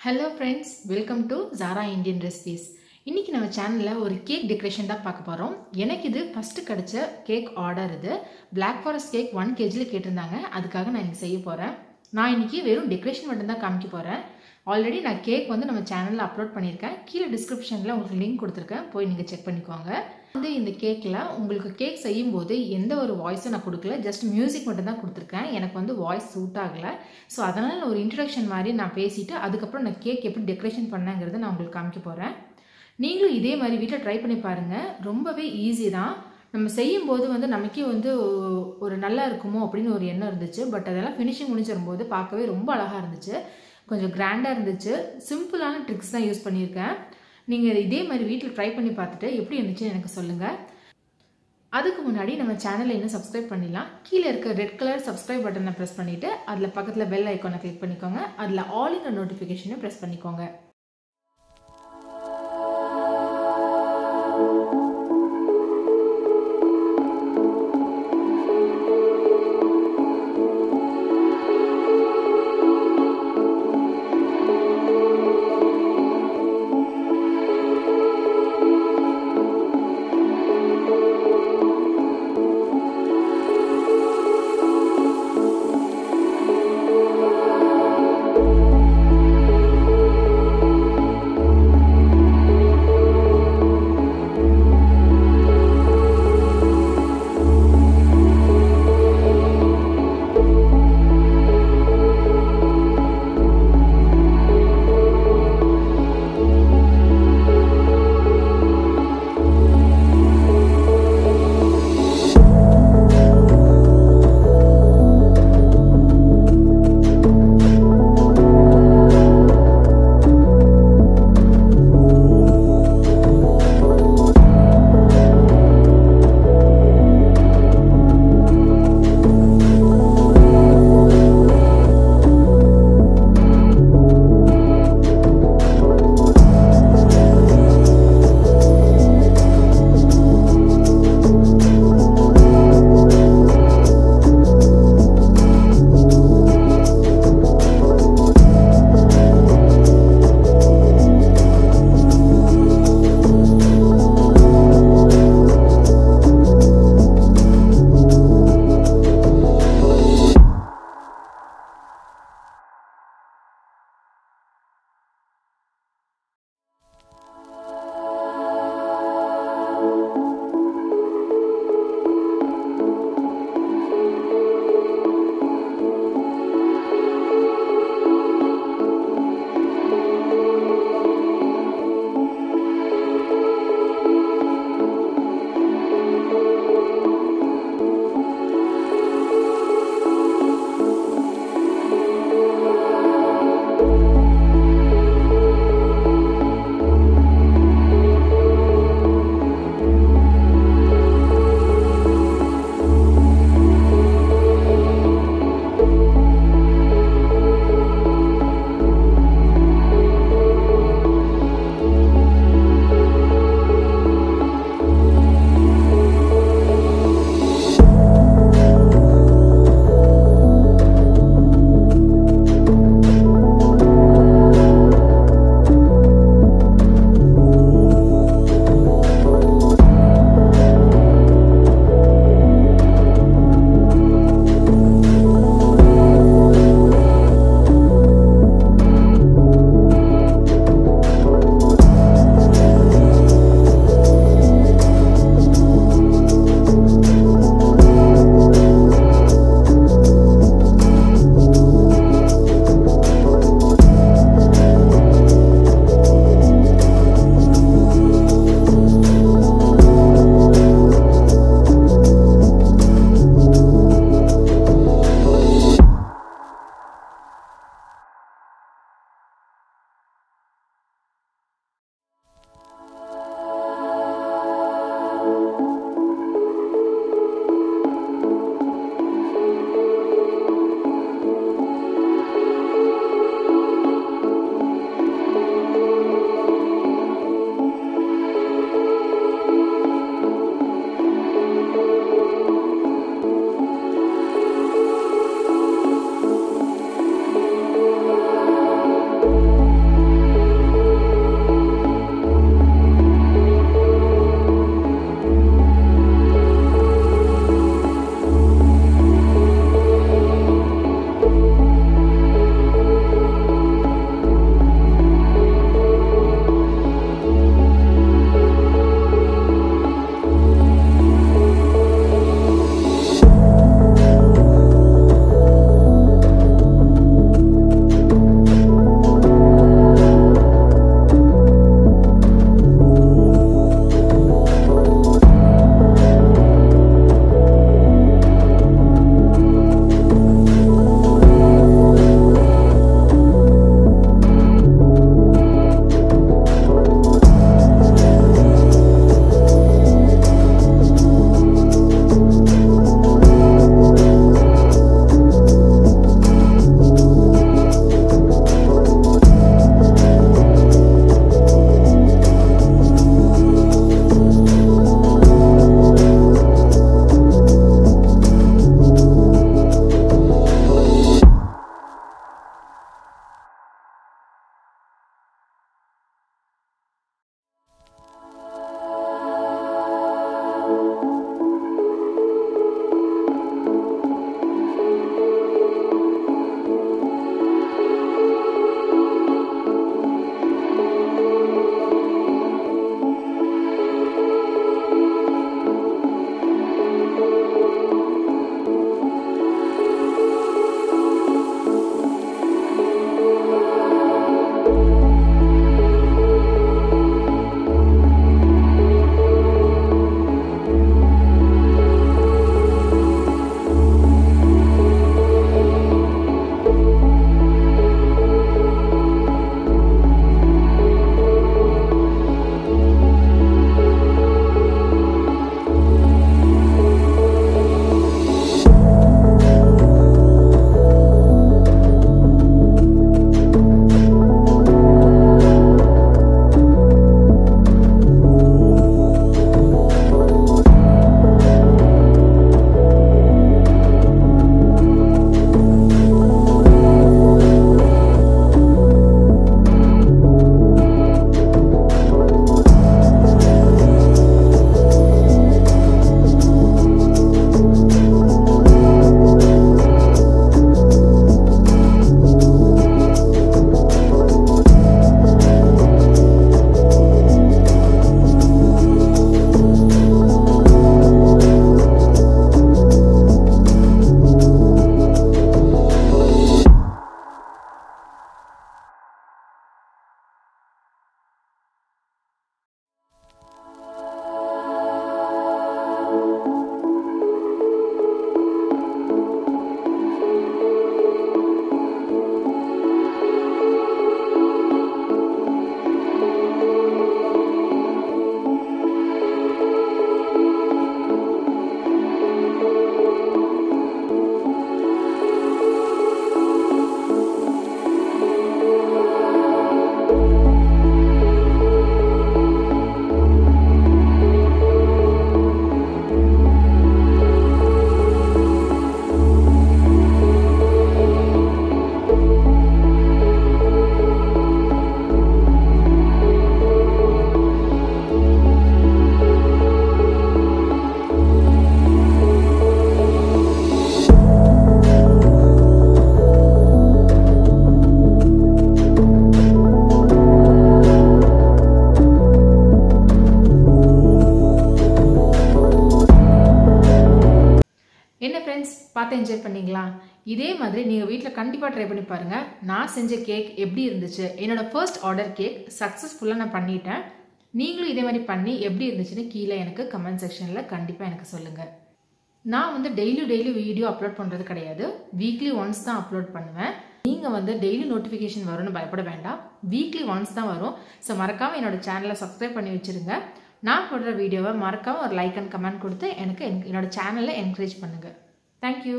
Hello friends, welcome to Zara Indian Recipes. இன்னைக்கு நம்ம சேனல்ல ஒரு கேக் டெக்கரேஷன் தான் பார்க்க போறோம். எனக்கு இது ஃபர்ஸ்ட் கிடைச்ச கேக் ஆர்டர் இது. Black Forest கேக் 1 kg ல கேட்டிருந்தாங்க. அதுக்காக நான் இன்னைக்கு செய்ய போறேன். நான் இன்னைக்கு வெறும் டெக்கரேஷன் மட்டும் தான் காமிக்க போறேன். ஆல்ரெடி நான் கேக் வந்து நம்ம சேனல்ல அப்லோட் பண்ணிருக்கேன். கீழ டிஸ்கிரிப்ஷன்ல உங்களுக்கு லிங்க் கொடுத்திருக்கேன். போய் நீங்க செக் பண்ணிக்கோங்க. இந்த கேக்ல உங்களுக்கு கேக் செய்யும்போது எந்த ஒரு வாய்ஸும் நான் கொடுக்கல, ஜஸ்ட் மியூசிக் மட்டும் தான் கொடுத்துருக்கேன். எனக்கு வந்து வாய்ஸ் சூட் ஆகல. ஸோ அதனால ஒரு இன்ட்ரடக்ஷன் மாதிரி நான் பேசிட்டு அதுக்கப்புறம் நான் கேக் எப்படி டெக்கரேஷன் பண்ணேங்கிறத நான் உங்களுக்கு காமிக்க போறேன். நீங்களும் இதே மாதிரி வீட்டில் ட்ரை பண்ணி பாருங்க. ரொம்பவே ஈஸி தான். நம்ம செய்யும்போது வந்து நமக்கே வந்து ஒரு நல்லா இருக்குமோ அப்படின்னு ஒரு எண்ணம் இருந்துச்சு. பட் அதெல்லாம் ஃபினிஷிங் முடிஞ்சிரும்போது பார்க்கவே ரொம்ப அழகா இருந்துச்சு. கொஞ்சம் கிராண்டாக இருந்துச்சு. சிம்பிளான ட்ரிக்ஸ் தான் யூஸ் பண்ணியிருக்கேன். நீங்கள் இதே மாதிரி வீட்டில் ட்ரை பண்ணி பார்த்துட்டு எப்படி இருந்துச்சுன்னு எனக்கு சொல்லுங்கள். அதுக்கு முன்னாடி நம்ம சேனலை இன்னும் சப்ஸ்கிரைப் பண்ணிடலாம். கீழே இருக்க ரெட் கலர் சப்ஸ்கிரைப் பட்டனை ப்ரெஸ் பண்ணிவிட்டு அதில் பக்கத்தில் பெல் ஐக்கானை கிளிக் பண்ணிக்கோங்க. அதில் ஆல் நோட்டிஃபிகேஷனை ப்ரெஸ் பண்ணிக்கோங்க. என்ன ஃப்ரெண்ட்ஸ், பார்த்து என்ஜாய் பண்ணீங்களா? இதே மாதிரி நீங்கள் வீட்டில் கண்டிப்பாக ட்ரை பண்ணி பாருங்கள். நான் செஞ்ச கேக் எப்படி இருந்துச்சு? என்னோட ஃபர்ஸ்ட் ஆர்டர் கேக் சக்ஸஸ்ஃபுல்லாக நான் பண்ணிட்டேன். நீங்களும் இதே மாதிரி பண்ணி எப்படி இருந்துச்சுன்னு கீழே எனக்கு கமெண்ட் செக்ஷனில் கண்டிப்பாக எனக்கு சொல்லுங்கள். நான் வந்து டெய்லி வீடியோ அப்லோட் பண்ணுறது கிடையாது. வீக்லி ஒன்ஸ் தான் அப்லோட் பண்ணுவேன். நீங்கள் வந்து டெய்லி நோட்டிஃபிகேஷன் வரும்னு பயப்பட வேண்டாம். வீக்லி ஒன்ஸ் தான் வரும். ஸோ மறக்காமல் என்னோட சேனலை சப்ஸ்கிரைப் பண்ணி வச்சுருங்க. நான் போடுற வீடியோவை மறக்காமல் ஒரு லைக் அண்ட் கமெண்ட் கொடுத்து எனக்கு என்னோட சேனலை என்கரேஜ் பண்ணுங்கள். தேங்க்யூ.